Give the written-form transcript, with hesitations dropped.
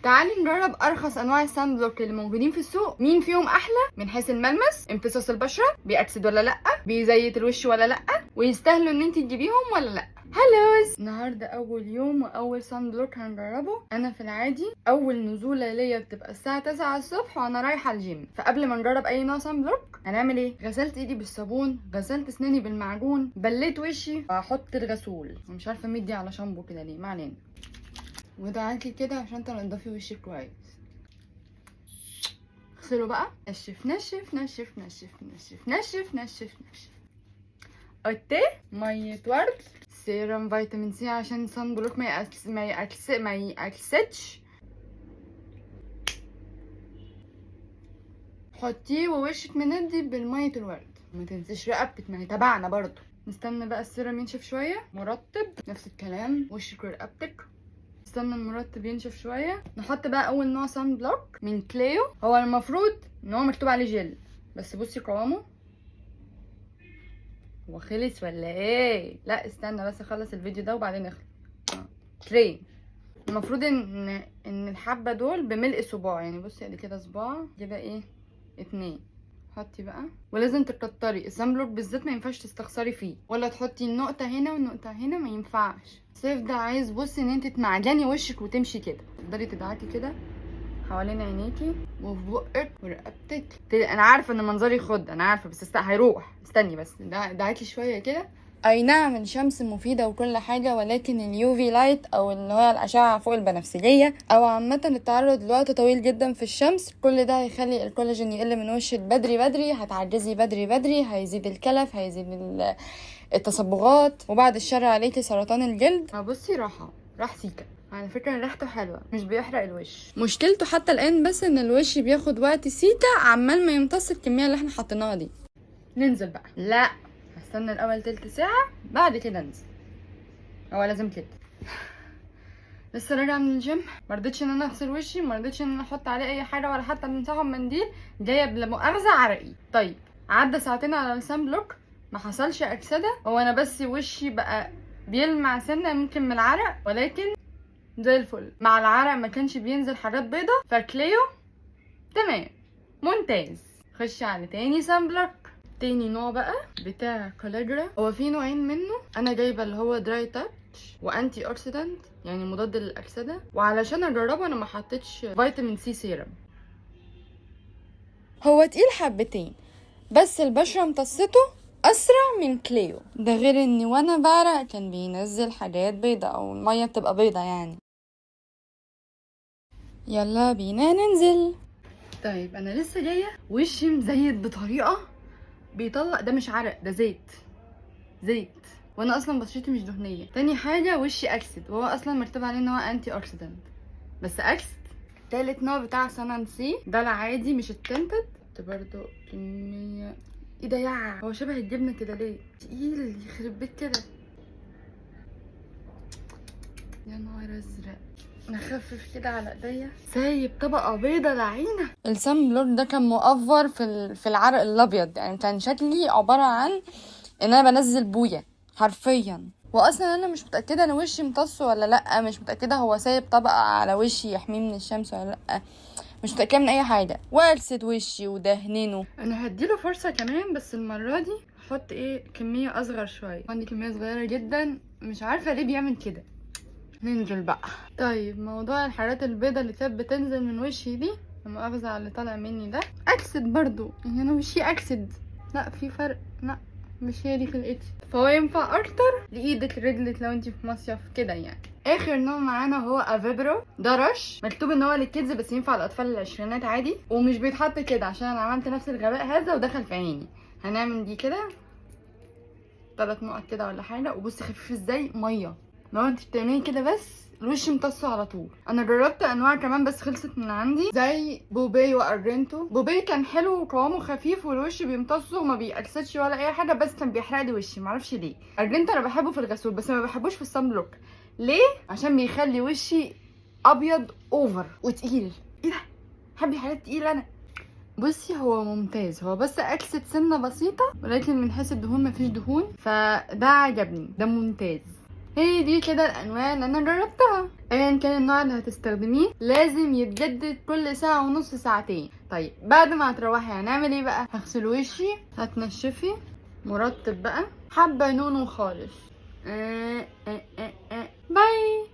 تعالي نجرب ارخص انواع السان بلوك اللي موجودين في السوق. مين فيهم احلى من حيث الملمس، امتصاص البشره، بيأكسد ولا لا، بيزيت الوش ولا لا، ويستاهلوا ان انت تجيبيهم ولا لا. هلوز، النهارده اول يوم واول سان بلوك هنجربه. انا في العادي اول نزوله ليا بتبقى الساعه 9 الصبح وانا رايحه الجيم، فقبل ما نجرب اي نوع سان بلوك هنعمل ايه؟ غسلت ايدي بالصابون، غسلت اسناني بالمعجون، بليت وشي، واحط الغسول. مش عارفه مدي على شامبو كده ليه، ما علينا. ودعاكي كده عشان تنضفي وشك كويس. اغسله بقى، نشف نشف نشف نشف نشف نشف نشف نشف. اوتي، ميه ورد، سيرم فيتامين سي عشان صن بلوك ما يأكسدش. حطيه ووشك مندي بالميه الورد، ما تنسيش رقبتك، ما هي تبعنا برضو. نستنى بقى السيرم ينشف شويه. مرطب نفس الكلام، وشك ورقبتك. استنى المرطب ينشف شويه. نحط بقى اول نوع سان بلوك من كليو. هو المفروض ان هو مكتوب عليه جل، بس بصي قوامه. هو خلص ولا ايه؟ لا استنى بس اخلص الفيديو ده وبعدين نخلص. كريم. المفروض ان الحبه دول بملء صباع، يعني بصي ادي كده صباع، كده ايه 2. حطي بقى، ولازم تكتري السان بلوك بالذات، ما ينفعش تستخسري فيه، ولا تحطي النقطه هنا والنقطه هنا، ما ينفعش. الصيف ده عايز بصي ان انت تمعجني وشك وتمشي كده، تقدري تدعكي كده حوالين عينيكي وفي بقك ورقبتك. انا عارفه ان منظري يخض، انا عارفه، بس هيروح. استني بس، دعكي شويه كده. اي نعم الشمس مفيده وكل حاجه، ولكن اليو في لايت او اللي هو الاشعه فوق البنفسجيه او عامه التعرض لوقت طويل جدا في الشمس، كل ده هيخلي الكولاجين يقل من وشك بدري بدري، هتعجزي بدري بدري، هيزيد الكلف، هيزيد التصبغات، وبعد الشر عليكي سرطان الجلد. بصي راح سيكا. على فكرة ريحته حلوة، مش بيحرق الوش. مشكلته حتى الآن بس ان الوش بياخد وقت سيكا عمال ما يمتص الكمية اللي احنا حطيناها دي. ننزل بقى. لا، هستنى الأول تلت ساعة بعد كده انزل. هو لازم كده. لسه راجعة من الجيم، مرضتش ان انا اغسل وشي، مرضتش ان انا احط عليه اي حاجة ولا حتى امسحه بمنديل، جاية بلا مؤاخذة عرقي. طيب عدى ساعتين على السان بلوك، ما حصلش اكسدة، هو انا بس وشي بقى بيلمع سنة ممكن من العرق، ولكن زي الفل. مع العرق ما كانش بينزل حاجات بيضة، فكليو تمام ممتاز. خش على تاني سان بلوك. تاني نوع بقى بتاع كولاجرا. هو في نوعين منه، انا جايبه اللي هو دراي تاتش وانتي اوكسيدانت، يعني مضاد للاكسده. وعلشان اجربه انا ما حطيتش فيتامين سي سيرم. هو تقيل حبتين، بس البشره امتصته اسرع من كليو ده، غير ان وانا بعرق كان بينزل حاجات بيضة او الميه بتبقى بيضة يعني. يلا بينا ننزل. طيب انا لسه جايه وشي مزيت بطريقه بيطلع، ده مش عرق، ده زيت، وانا اصلا بشرتي مش دهنيه. تاني حاجه وشي اكسد، وهو اصلا مكتوب عليه ان هو انتي اوكسيدنت، بس اكسد. تالت نوع بتاع سانان سي ده العادي مش التنتد. برضو كميه، ايه ده يا هو شبه الجبنه كده ليه؟ تقيل يخرب بيت كده. يا نهار ازرق، نخفف كده على ايديا، سايب طبقه بيضه لعينه. السان بلوك ده كان مؤفر في العرق الابيض، يعني كان شكلي عباره عن ان انا بنزل بويه حرفيا. واصلا انا مش متاكده انا وشي امتص ولا لا، مش متاكده هو سايب طبقه على وشي يحميه من الشمس ولا لا، مش متاكده من اي حاجه. واغسل وشي ودهننه. انا هديله فرصه كمان، بس المره دي هحط كميه اصغر شويه. عندي كميه صغيره جدا، مش عارفه ليه بيعمل كده. ننزل بقى. طيب موضوع الحاجات البيضة اللي كانت بتنزل من وشي دي، لما اخذ على اللي طالع مني ده اكسد برضو، يعني انا وشي اكسد. لا في فرق، لا مش هي دي خلقتي. فهو ينفع اكتر لايدك رجلك لو انت في مصيف كده يعني. اخر نوع معانا هو افيبرو. ده رش مكتوب ان هو للكيدز، بس ينفع الاطفال العشرينات عادي، ومش بيتحط كده عشان انا عملت نفس الغباء هذا ودخل في عيني. هنعمل دي كده 3 نقط كده ولا حاجه، وبصي خفيف ازاي ميه. لو انت بتعملي كده بس الوش امتص على طول. انا جربت انواع كمان بس خلصت من عندي، زي بوبي وارجنتو. بوبي كان حلو وقوامه خفيف والوش بيمتص وما بيأكسدش ولا اي حاجه، بس كان بيحرق لي وشي معرفش ليه. ارجنتو انا بحبه في الغسول، بس ما بحبوش في الصن بلوك. ليه؟ عشان بيخلي وشي ابيض اوفر وتقيل. ايه ده، بحب حاجات تقيله انا. بصي هو ممتاز، هو بس اكسد سنه بسيطه، ولكن من حيث الدهون مفيش دهون، فده عجبني، ده ممتاز. هي دي كده الانواع اللي انا جربتها. ايا كان النوع اللي هتستخدميه لازم يتجدد كل ساعه ونص ساعتين. طيب بعد ما هتروحي هنعمل ايه بقى؟ هغسل وشي، هتنشفي مرطب بقى، حبه نونو خالص. باي.